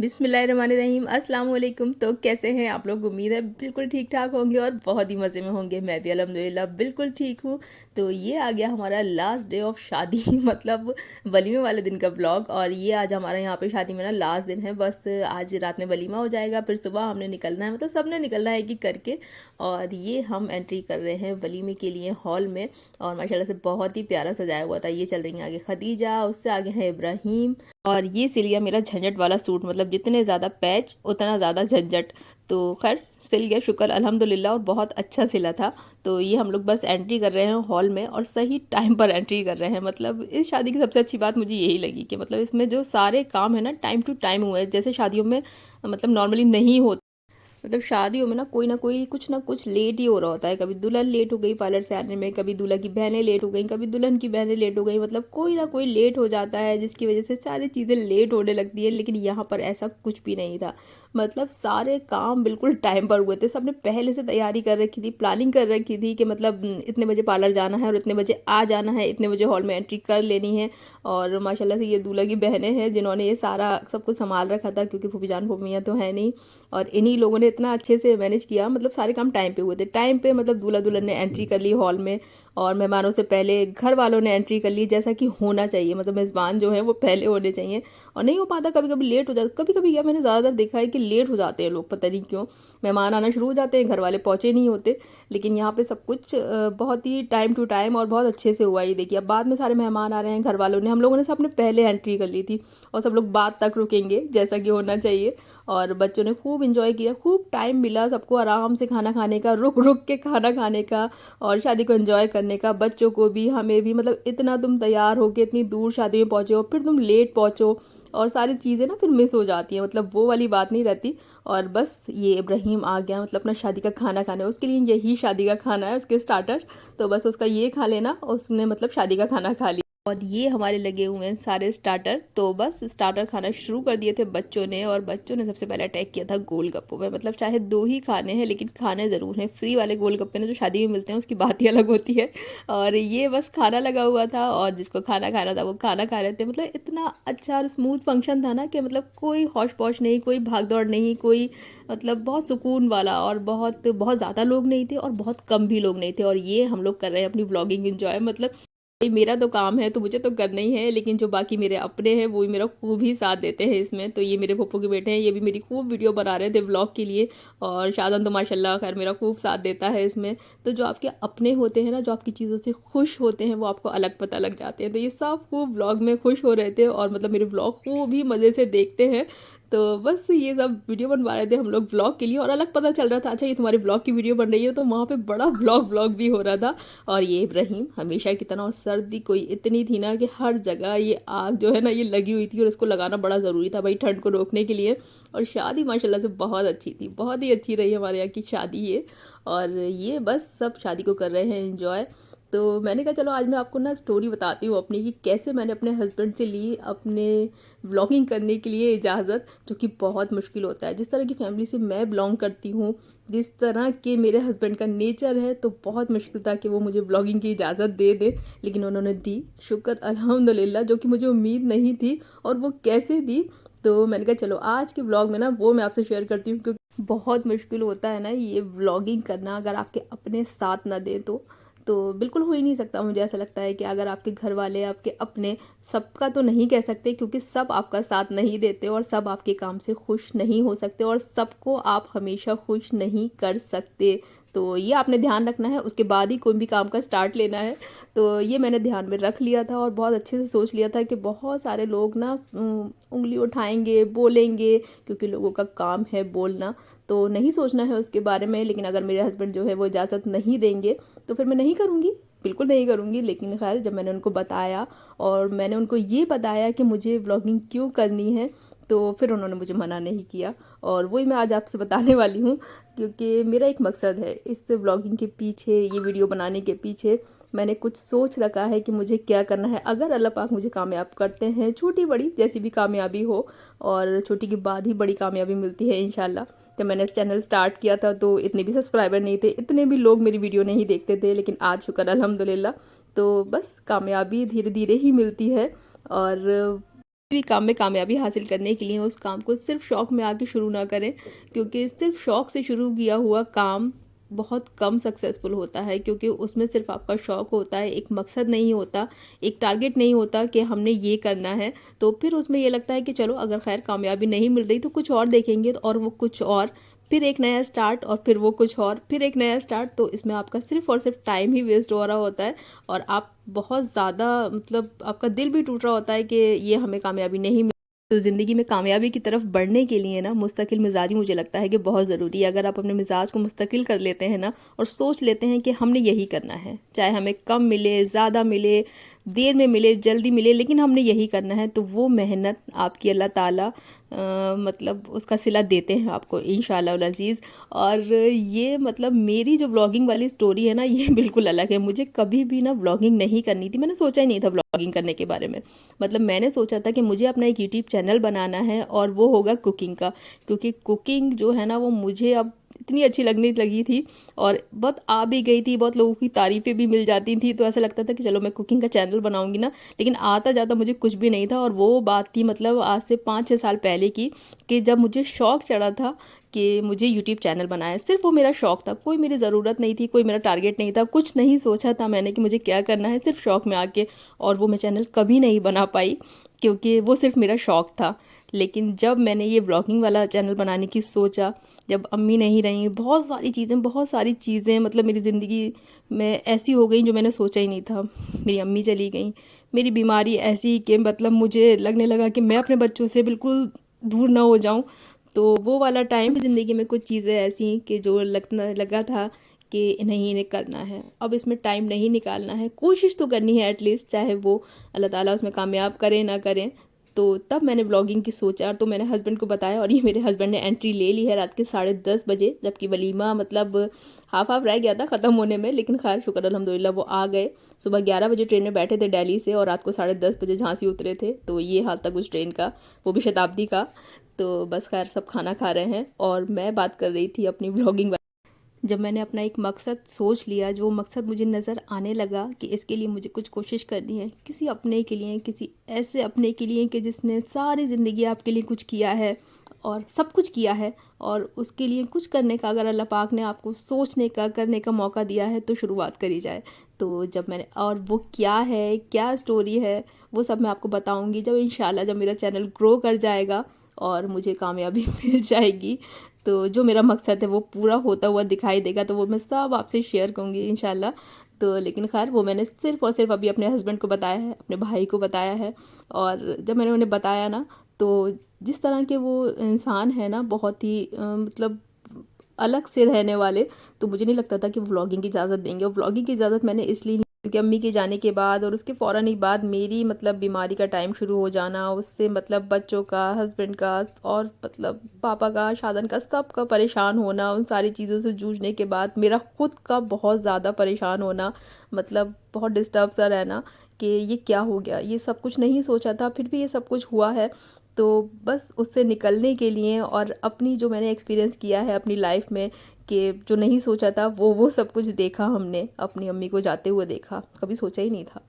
बिस्मिल्लाहिर्रहमानिर्रहीम अस्सलाम वालेकुम। तो कैसे हैं आप लोग? उम्मीद है बिल्कुल ठीक ठाक होंगे और बहुत ही मज़े में होंगे। मैं भी अल्हम्दुलिल्लाह बिल्कुल ठीक हूँ। तो ये आ गया हमारा लास्ट डे ऑफ शादी मतलब वलीमे वाले दिन का ब्लॉग। और ये आज हमारा यहाँ पे शादी में ना लास्ट दिन है। बस आज रात में वलीमा हो जाएगा, फिर सुबह हमने निकलना है, मतलब सब ने निकलना है एक एक करके। और ये हम एंट्री कर रहे हैं वलीमे के लिए हॉल में। और माशाल्लाह से बहुत ही प्यारा सजाया हुआ था। ये चल रही हैं आगे खदीजा, उससे आगे हैं इब्राहिम। और ये सिल गया मेरा झंझट वाला सूट, मतलब जितने ज़्यादा पैच उतना ज़्यादा झंझट। तो खैर सिल गया, शुक्र अल्हम्दुलिल्लाह, और बहुत अच्छा सिला था। तो ये हम लोग बस एंट्री कर रहे हैं हॉल में और सही टाइम पर एंट्री कर रहे हैं। मतलब इस शादी की सबसे अच्छी बात मुझे यही लगी कि मतलब इसमें जो सारे काम है ना टाइम टू टाइम हुए हैं, जैसे शादियों में मतलब नॉर्मली नहीं होता। मतलब शादियों में ना कोई कुछ ना कुछ लेट ही हो रहा होता है। कभी दुल्हन लेट हो गई पार्लर से आने में, कभी दूल्हा की बहनें लेट हो गई, कभी दुल्हन की बहनें लेट हो गई। मतलब कोई ना कोई लेट हो जाता है जिसकी वजह से सारी चीज़ें लेट होने लगती है। लेकिन यहाँ पर ऐसा कुछ भी नहीं था। मतलब सारे काम बिल्कुल टाइम पर हुए थे। सबने पहले से तैयारी कर रखी थी, प्लानिंग कर रखी थी कि मतलब इतने बजे पार्लर जाना है और इतने बजे आ जाना है, इतने बजे हॉल में एंट्री कर लेनी है। और माशाल्लाह से ये दूल्हा की बहनें हैं जिन्होंने ये सारा सब कुछ संभाल रखा था, क्योंकि फूफी जान फूफियाँ तो है नहीं। और इन्हीं लोगों ने इतना अच्छे से मैनेज किया, मतलब सारे काम टाइम पे हुए थे। टाइम पे मतलब दूल्हा दुल्हन ने एंट्री कर ली हॉल में, और मेहमानों से पहले घर वालों ने एंट्री कर ली, जैसा कि होना चाहिए। मतलब मेज़बान जो है वो पहले होने चाहिए। और नहीं हो पाता, कभी कभी लेट हो जाता, कभी कभी क्या मैंने ज़्यादातर देखा है कि लेट हो जाते हैं लोग, पता नहीं क्यों। मेहमान आना शुरू हो जाते हैं, घर वाले पहुँचे नहीं होते। लेकिन यहाँ पे सब कुछ बहुत ही टाइम टू टाइम और बहुत अच्छे से हुआ। ये देखिए अब बाद में सारे मेहमान आ रहे हैं, घर वालों ने, हम लोगों ने सबने पहले एंट्री कर ली थी। और सब लोग बाद तक रुकेंगे जैसा कि होना चाहिए। और बच्चों ने खूब इंजॉय किया, खूब टाइम मिला सबको आराम से खाना खाने का, रुक रुक के खाना खाने का और शादी को एंजॉय करने का। बच्चों को भी हमें भी, मतलब इतना तुम तैयार हो के इतनी दूर शादी में पहुँचे हो, फिर तुम लेट पहुँचो और सारी चीज़ें ना फिर मिस हो जाती हैं, मतलब वो वाली बात नहीं रहती। और बस ये इब्राहिम आ गया, मतलब अपना शादी का खाना खाने, उसके लिए यही शादी का खाना है, उसके स्टार्टर। तो बस उसका ये खा लेना, उसने मतलब शादी का खाना खा लिया। और ये हमारे लगे हुए हैं सारे स्टार्टर। तो बस स्टार्टर खाना शुरू कर दिए थे बच्चों ने। और बच्चों ने सबसे पहले अटैक किया था गोलगप्पों में। मतलब चाहे दो ही खाने हैं लेकिन खाने ज़रूर हैं। फ्री वाले गोलगप्पे ने जो शादी में मिलते हैं उसकी बात ही अलग होती है। और ये बस खाना लगा हुआ था, और जिसको खाना खाना था वो खाना खा रहे थे। मतलब इतना अच्छा और स्मूथ फंक्शन था ना कि मतलब कोई हौश पौश नहीं, कोई भाग दौड़ नहीं, कोई मतलब बहुत सुकून वाला। और बहुत बहुत ज़्यादा लोग नहीं थे और बहुत कम भी लोग नहीं थे। और ये हम लोग कर रहे हैं अपनी व्लॉगिंग इंजॉय। मतलब भाई मेरा तो काम है तो मुझे तो करना ही है, लेकिन जो बाकी मेरे अपने हैं वो भी मेरा खूब ही साथ देते हैं इसमें। तो ये मेरे पप्पू के बेटे हैं, ये भी मेरी खूब वीडियो बना रहे थे व्लॉग के लिए। और शादन तो माशाल्लाह खैर मेरा खूब साथ देता है इसमें। तो जो आपके अपने होते हैं ना, जो आपकी चीज़ों से खुश होते हैं, वो आपको अलग पता लग जाते हैं। तो ये सब खूब व्लॉग में खुश हो रहे थे और मतलब मेरे व्लॉग खूब ही मज़े से देखते हैं। तो बस ये सब वीडियो बनवा रहे थे हम लोग व्लॉग के लिए, और अलग पता चल रहा था अच्छा ये तुम्हारे व्लॉग की वीडियो बन रही है, तो वहाँ पे बड़ा व्लॉग भी हो रहा था। और ये इब्राहिम हमेशा की तरह, और सर्दी कोई इतनी थी ना कि हर जगह ये आग जो है ना ये लगी हुई थी, और इसको लगाना बड़ा ज़रूरी था भाई ठंड को रोकने के लिए। और शादी माशाल्लाह से बहुत अच्छी थी, बहुत ही अच्छी रही हमारे यहाँ की शादी ये। और ये बस सब शादी को कर रहे हैं एंजॉय। तो मैंने कहा चलो आज मैं आपको ना स्टोरी बताती हूँ अपनी, कि कैसे मैंने अपने हस्बैंड से ली अपने व्लॉगिंग करने के लिए इजाज़त, जो कि बहुत मुश्किल होता है। जिस तरह की फैमिली से मैं बिलोंग करती हूँ, जिस तरह के मेरे हस्बैंड का नेचर है, तो बहुत मुश्किल था कि वो मुझे व्लॉगिंग की इजाज़त दे दे। लेकिन उन्होंने दी, शुक्र अल्हम्दुलिल्लाह, जो कि मुझे उम्मीद नहीं थी। और वो कैसे दी, तो मैंने कहा चलो आज के व्लॉग में ना वो मैं आपसे शेयर करती हूँ। क्योंकि बहुत मुश्किल होता है ना ये व्लॉगिंग करना, अगर आपके अपने साथ ना दें तो बिल्कुल हो ही नहीं सकता। मुझे ऐसा लगता है कि अगर आपके घर वाले, आपके अपने, सबका तो नहीं कह सकते क्योंकि सब आपका साथ नहीं देते, और सब आपके काम से खुश नहीं हो सकते, और सबको आप हमेशा खुश नहीं कर सकते। तो ये आपने ध्यान रखना है, उसके बाद ही कोई भी काम का स्टार्ट लेना है। तो ये मैंने ध्यान में रख लिया था और बहुत अच्छे से सोच लिया था कि बहुत सारे लोग ना उंगली उठाएंगे, बोलेंगे, क्योंकि लोगों का काम है बोलना। तो नहीं सोचना है उसके बारे में। लेकिन अगर मेरे हस्बैंड जो है वो इजाज़त नहीं देंगे तो फिर मैं नहीं करूँगी, बिल्कुल नहीं करूँगी। लेकिन खैर जब मैंने उनको बताया और मैंने उनको ये बताया कि मुझे व्लॉगिंग क्यों करनी है, तो फिर उन्होंने मुझे मना नहीं किया। और वही मैं आज आपसे बताने वाली हूँ, क्योंकि मेरा एक मकसद है इस व्लॉगिंग के पीछे, ये वीडियो बनाने के पीछे मैंने कुछ सोच रखा है कि मुझे क्या करना है। अगर अल्लाह पाक मुझे कामयाब करते हैं, छोटी बड़ी जैसी भी कामयाबी हो, और छोटी के बाद ही बड़ी कामयाबी मिलती है इंशाल्लाह। जब मैंने इस चैनल स्टार्ट किया था तो इतने भी सब्सक्राइबर नहीं थे, इतने भी लोग मेरी वीडियो नहीं देखते थे, लेकिन आज शुक्र अल्हम्दुलिल्लाह। तो बस कामयाबी धीरे धीरे ही मिलती है। और भी काम में कामयाबी हासिल करने के लिए उस काम को सिर्फ शौक में आके शुरू ना करें, क्योंकि सिर्फ शौक से शुरू किया हुआ काम बहुत कम सक्सेसफुल होता है, क्योंकि उसमें सिर्फ आपका शौक होता है, एक मकसद नहीं होता, एक टारगेट नहीं होता कि हमने ये करना है। तो फिर उसमें ये लगता है कि चलो अगर खैर कामयाबी नहीं मिल रही तो कुछ और देखेंगे, और वो कुछ और, फिर एक नया स्टार्ट, और फिर वो कुछ और, फिर एक नया स्टार्ट। तो इसमें आपका सिर्फ और सिर्फ टाइम ही वेस्ट हो रहा होता है, और आप बहुत ज़्यादा मतलब आपका दिल भी टूट रहा होता है कि ये हमें कामयाबी नहीं मिली। तो ज़िंदगी में कामयाबी की तरफ बढ़ने के लिए ना मुस्तकिल मिजाजी मुझे लगता है कि बहुत ज़रूरी है। अगर आप अपने मिजाज को मुस्तकिल कर लेते हैं ना, और सोच लेते हैं कि हमने यही करना है, चाहे हमें कम मिले, ज़्यादा मिले, देर में मिले, जल्दी मिले, लेकिन हमने यही करना है, तो वो मेहनत आपकी अल्लाह ताला मतलब उसका सिला देते हैं आपको इंशाअल्लाह उल अज़ीज़। और ये मतलब मेरी जो व्लॉगिंग वाली स्टोरी है ना, ये बिल्कुल अलग है। मुझे कभी भी ना व्लॉगिंग नहीं करनी थी, मैंने सोचा ही नहीं था व्लॉगिंग करने के बारे में। मतलब मैंने सोचा था कि मुझे अपना एक यूट्यूब चैनल बनाना है, और वो होगा कुकिंग का, क्योंकि कुकिंग जो है ना वो मुझे अब इतनी अच्छी लगने लगी थी, और बहुत आ भी गई थी, बहुत लोगों की तारीफ़ें भी मिल जाती थी। तो ऐसा लगता था कि चलो मैं कुकिंग का चैनल बनाऊंगी ना, लेकिन आता जाता मुझे कुछ भी नहीं था। और वो बात थी मतलब आज से 5-6 साल पहले की, कि जब मुझे शौक़ चढ़ा था कि मुझे यूट्यूब चैनल बनाना है। सिर्फ वो मेरा शौक़ था, कोई मेरी ज़रूरत नहीं थी, कोई मेरा टारगेट नहीं था, कुछ नहीं सोचा था मैंने कि मुझे क्या करना है, सिर्फ शौक़ में आके। और वो मैं चैनल कभी नहीं बना पाई, क्योंकि वो सिर्फ मेरा शौक़ था। लेकिन जब मैंने ये ब्लॉगिंग वाला चैनल बनाने की सोचा, जब अम्मी नहीं रहीं, बहुत सारी चीज़ें मतलब मेरी ज़िंदगी में ऐसी हो गई जो मैंने सोचा ही नहीं था। मेरी अम्मी चली गई, मेरी बीमारी ऐसी कि मतलब मुझे लगने लगा कि मैं अपने बच्चों से बिल्कुल दूर ना हो जाऊं। तो वो वाला टाइम ज़िंदगी में कुछ चीज़ें ऐसी कि जो लगना लगा था कि नहीं इन्हें करना है, अब इसमें टाइम नहीं निकालना है, कोशिश तो करनी है एटलीस्ट, चाहे वो अल्लाह ताला उसमें कामयाब करें ना करें। तो तब मैंने व्लॉगिंग की सोचा, तो मैंने हस्बैंड को बताया, और ये मेरे हस्बैंड ने एंट्री ले ली है रात के 10:30 बजे, जबकि वलीमा मतलब हाफ हाफ रह गया था ख़त्म होने में, लेकिन खैर शुक्र अल्हम्दुलिल्लाह वो आ गए। सुबह 11 बजे ट्रेन में बैठे थे दिल्ली से, और रात को 10:30 बजे झांसी उतरे थे। तो ये हाल तक उस ट्रेन का, वो भी शताब्दी का। तो बस खैर सब खाना खा रहे हैं, और मैं बात कर रही थी अपनी व्लॉगिंग। जब मैंने अपना एक मकसद सोच लिया, जो मकसद मुझे नज़र आने लगा कि इसके लिए मुझे कुछ कोशिश करनी है, किसी अपने के लिए, किसी ऐसे अपने के लिए कि जिसने सारी ज़िंदगी आपके लिए कुछ किया है और सब कुछ किया है, और उसके लिए कुछ करने का अगर अल्लाह पाक ने आपको सोचने का, करने का मौका दिया है, तो शुरुआत करी जाए। तो जब मैंने, और वो क्या है, क्या स्टोरी है, वो सब मैं आपको बताऊँगी जब इंशाल्लाह, जब मेरा चैनल ग्रो कर जाएगा और मुझे कामयाबी मिल जाएगी। तो जो मेरा मकसद है वो पूरा होता हुआ दिखाई देगा, तो वो मैं सब आपसे शेयर करूँगी इंशाल्लाह। तो लेकिन खैर वो मैंने सिर्फ़ और सिर्फ अभी अपने हस्बैंड को बताया है, अपने भाई को बताया है। और जब मैंने उन्हें बताया ना, तो जिस तरह के वो इंसान है ना, बहुत ही मतलब अलग से रहने वाले, तो मुझे नहीं लगता था कि वो व्लॉगिंग की इजाज़त देंगे। और व्लॉगिंग की इजाज़त मैंने इसलिए, क्योंकि अम्मी के जाने के बाद और उसके फ़ौरन ही बाद मेरी मतलब बीमारी का टाइम शुरू हो जाना, उससे मतलब बच्चों का, हस्बैंड का, और मतलब पापा का, शादन का, सबका परेशान होना, उन सारी चीज़ों से जूझने के बाद मेरा खुद का बहुत ज़्यादा परेशान होना, मतलब बहुत डिस्टर्ब सा रहना कि ये क्या हो गया, ये सब कुछ नहीं सोचा था, फिर भी ये सब कुछ हुआ है। तो बस उससे निकलने के लिए, और अपनी जो मैंने एक्सपीरियंस किया है अपनी लाइफ में, कि जो नहीं सोचा था वो सब कुछ देखा हमने, अपनी अम्मी को जाते हुए देखा, कभी सोचा ही नहीं था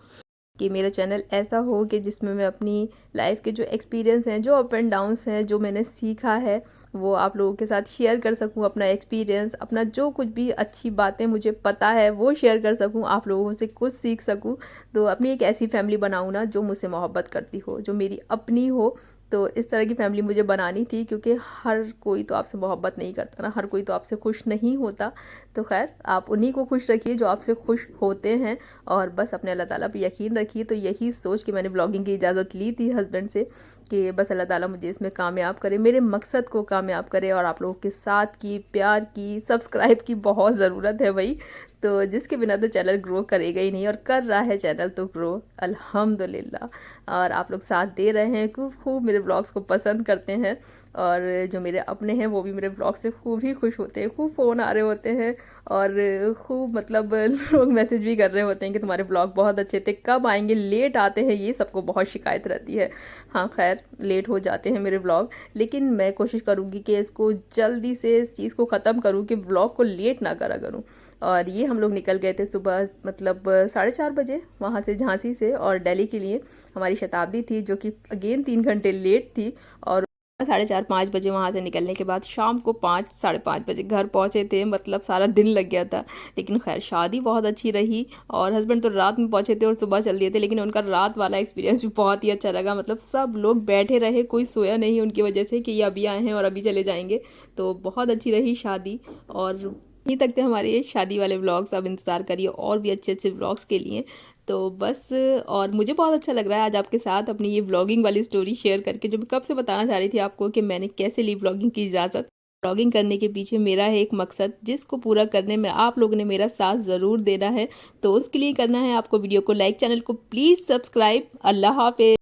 कि मेरा चैनल ऐसा हो कि जिसमें मैं अपनी लाइफ के जो एक्सपीरियंस हैं, जो अप एंड डाउन्स हैं, जो मैंने सीखा है, वो आप लोगों के साथ शेयर कर सकूं। अपना एक्सपीरियंस, अपना जो कुछ भी अच्छी बातें मुझे पता है वो शेयर कर सकूं, आप लोगों से कुछ सीख सकूं। तो अपनी एक ऐसी फैमिली बनाऊं ना जो मुझसे मोहब्बत करती हो, जो मेरी अपनी हो। तो इस तरह की फ़ैमिली मुझे बनानी थी, क्योंकि हर कोई तो आपसे मोहब्बत नहीं करता ना, हर कोई तो आपसे खुश नहीं होता। तो खैर आप उन्हीं को खुश रखिए जो आपसे खुश होते हैं, और बस अपने अल्लाह ताला पे यकीन रखिए। तो यही सोच के मैंने ब्लॉगिंग की इजाज़त ली थी हस्बैंड से, कि बस अल्लाह ताला मुझे इसमें कामयाब करे, मेरे मकसद को कामयाब करे। और आप लोगों के साथ की, प्यार की, सब्सक्राइब की बहुत ज़रूरत है भाई। तो जिसके बिना तो चैनल ग्रो करेगा ही नहीं, और कर रहा है चैनल तो ग्रो अल्हम्दुलिल्लाह। और आप लोग साथ दे रहे हैं, खूब खूब मेरे ब्लॉग्स को पसंद करते हैं, और जो मेरे अपने हैं वो भी मेरे ब्लॉग से खूब ही खुश होते हैं, खूब फ़ोन आ रहे होते हैं, और खूब मतलब लोग मैसेज भी कर रहे होते हैं कि तुम्हारे ब्लॉग बहुत अच्छे थे, कब आएंगे, लेट आते हैं, ये सबको बहुत शिकायत रहती है। हाँ खैर लेट हो जाते हैं मेरे ब्लॉग, लेकिन मैं कोशिश करूँगी कि इसको जल्दी से, इस चीज़ को ख़त्म करूँ कि ब्लॉग को लेट ना करा करूँ। और ये हम लोग निकल गए थे सुबह मतलब 4:30 बजे वहाँ से झांसी से और दिल्ली के लिए। हमारी शताब्दी थी जो कि अगेन 3 घंटे लेट थी और 4:30-5 बजे वहाँ से निकलने के बाद शाम को 5-5:30 बजे घर पहुँचे थे। मतलब सारा दिन लग गया था, लेकिन खैर शादी बहुत अच्छी रही। और हस्बैंड तो रात में पहुँचे थे और सुबह चल दिए थे, लेकिन उनका रात वाला एक्सपीरियंस भी बहुत ही अच्छा लगा। मतलब सब लोग बैठे रहे, कोई सोया नहीं उनकी वजह से कि ये अभी आए हैं और अभी चले जाएंगे। तो बहुत अच्छी रही शादी। और यहीं तक थे हमारे ये शादी वाले व्लॉग्स। अब इंतज़ार करिए और भी अच्छे अच्छे व्लॉग्स के लिए। तो बस, और मुझे बहुत अच्छा लग रहा है आज आपके साथ अपनी ये व्लॉगिंग वाली स्टोरी शेयर करके, जो मैं कब से बताना चाह रही थी आपको कि मैंने कैसे ली व्लॉगिंग की इजाज़त। व्लॉगिंग करने के पीछे मेरा है एक मकसद, जिसको पूरा करने में आप लोगों ने मेरा साथ ज़रूर देना है। तो उसके लिए करना है आपको वीडियो को लाइक, चैनल को प्लीज़ सब्सक्राइब। अल्लाह हाफ़िज़।